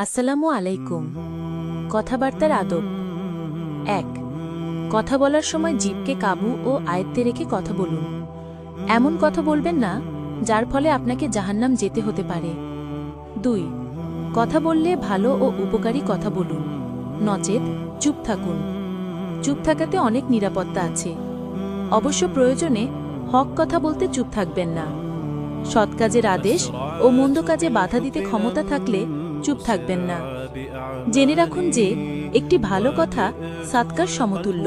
আসসালামু আলাইকুম। কথাবার্তার আদব। ১. কথা বলার সময় জিভকে কাবু ও আয়ত্তে রেখে কথা বলুন। এমন কথা বলবেন না যার ফলে আপনাকে জাহান্নাম যেতে হতে পারে। ২. কথা বললে ভালো ও উপকারী কথা বলুন, নচেত চুপ থাকুন। চুপ থাকাতে অনেক নিরাপত্তা আছে। অবশ্য প্রয়োজনে হক কথা বলতে চুপ থাকবেন না। সৎ কাজের আদেশ ও মন্দ কাজে বাধা দিতে ক্ষমতা থাকলে চুপ থাকবেন না। জেনে রাখুন যে একটি ভালো কথা সাদকার সমতুল্য।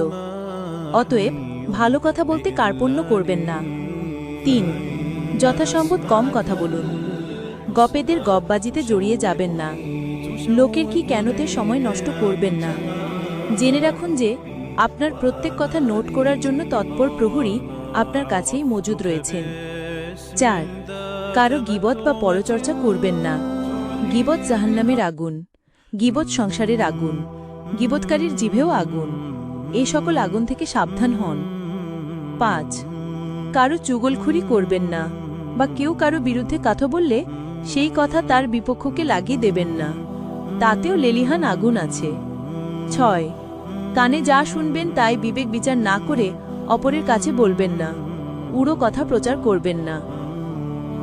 অতএব ভালো কথা বলতে কার্পণ্য করবেন না। ৩. যথাসম্ভব কম কথা বলুন। গপেদের গপবাজিতে জড়িয়ে যাবেন না। লোকের কি কেনতে সময় নষ্ট করবেন না। জেনে রাখুন যে আপনার প্রত্যেক কথা নোট করার জন্য তৎপর প্রহরী আপনার কাছেই মজুদ রয়েছেন। ৪. কারো গীবত বা পরচর্চা করবেন না। গীবত জাহান্নামের আগুন, গীবত সংসারের আগুন, গীবতকারীর জিভেও আগুন। এই সকল আগুন থেকে সাবধান হন। ৫. কারো চুগলখুরি করবেন না, বা কেউ কারো বিরুদ্ধে কথা বললে সেই কথা তার বিপক্ষকে লাগিয়ে দেবেন না, তাতেও লেলিহান আগুন আছে। ৬. কানে যা শুনবেন তাই বিবেক বিচার না করে অপরের কাছে বলবেন না, উড়ো কথা প্রচার করবেন না,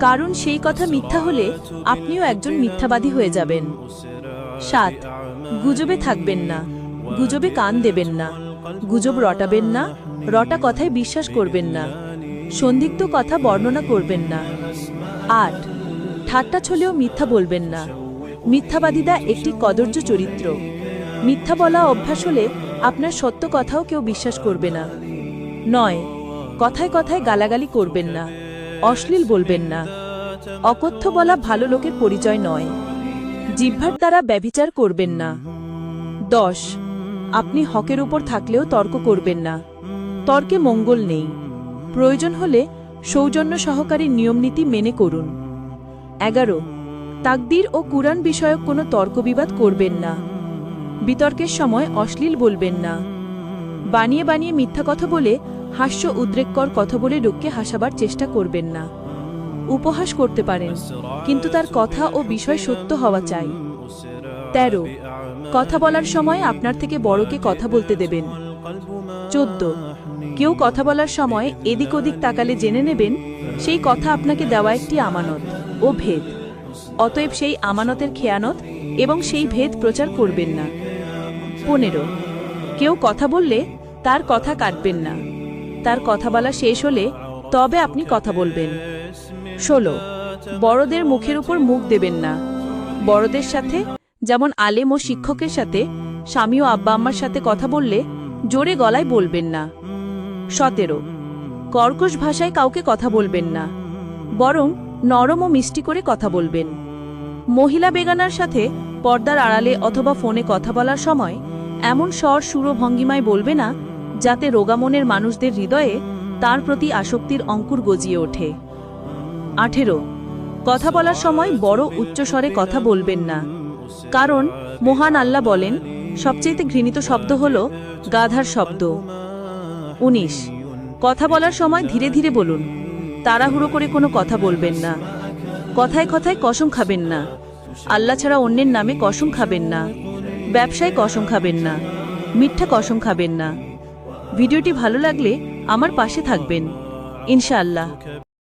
কারণ সেই কথা মিথ্যা হলে আপনিও একজন মিথ্যাবাদী হয়ে যাবেন। ৭. গুজবে থাকবেন না, গুজবে কান দেবেন না, গুজব রটাবেন না, রটা কথায় বিশ্বাস করবেন না, সন্দিগ্ধ কথা বর্ণনা করবেন না। ৮. ঠাট্টা ছলেও মিথ্যা বলবেন না। মিথ্যাবাদীরা একটি কদর্য চরিত্র। মিথ্যা বলা অভ্যাস হলে আপনার সত্য কথাও কেউ বিশ্বাস করবে না। ৯. কথায় কথায় গালাগালি করবেন না, অশ্লীল বলবেন না। অকথ্য বলা ভালো লোকের পরিচয় নয়। জিহ্বার দ্বারা ব্যভিচার করবেন না। ১০. আপনি হকের উপর থাকলেও তর্ক করবেন না। তর্কে মঙ্গল নেই। প্রয়োজন হলে সৌজন্য সহকারী নিয়মনীতি মেনে করুন। ১১. তাকদীর ও কুরআন বিষয়ক কোনো তর্কবিবাদ করবেন না। বিতর্কের সময় অশ্লীল বলবেন না। বানিয়ে বানিয়ে মিথ্যা কথা বলে হাস্য উদ্রেককর কথা বলে লোককে হাসাবার চেষ্টা করবেন না। উপহাস করতে পারেন, কিন্তু তার কথা ও বিষয় সত্য হওয়া চাই। ১৩. কথা বলার সময় আপনার থেকে বড়কে কথা বলতে দেবেন। ১৪. কেউ কথা বলার সময় এদিক ওদিক তাকালে জেনে নেবেন সেই কথা আপনাকে দেওয়া একটি আমানত ও ভেদ। অতএব সেই আমানতের খেয়ানত এবং সেই ভেদ প্রচার করবেন না। ১৫. কেউ কথা বললে তার কথা কাটবেন না। তার কথা বলা শেষ হলে তবে আপনি কথা বলবেন। ১৬. বড়দের মুখের উপর মুখ দেবেন না। বড়দের সাথে, যেমন আলেম ও শিক্ষকের সাথে, স্বামী ও আব্বা আম্মার সাথে কথা বললে জোরে গলায় বলবেন না। ১৭. কর্কশ ভাষায় কাউকে কথা বলবেন না, বরং নরম ও মিষ্টি করে কথা বলবেন। মহিলা বেগানার সাথে পর্দার আড়ালে অথবা ফোনে কথা বলার সময় এমন স্বর সুর ও ভঙ্গিমায় বলবে না যাতে রোগামনের মানুষদের হৃদয়ে তার প্রতি আসক্তির অঙ্কুর গজিয়ে ওঠে। ১৮. কথা বলার সময় বড় উচ্চস্বরে কথা বলবেন না, কারণ মহান আল্লাহ বলেন সবচেয়ে ঘৃণিত শব্দ হল গাধার শব্দ। ১৯. কথা বলার সময় ধীরে ধীরে বলুন, তাড়াহুড়ো করে কোনো কথা বলবেন না। কথায় কথায় কসম খাবেন না। আল্লাহ ছাড়া অন্যের নামে কসম খাবেন না। ব্যবসায় কসম খাবেন না। মিথ্যা কসম খাবেন না। ভিডিওটি ভালো লাগলে আমার পাশে থাকবেন, ইনশাআল্লাহ।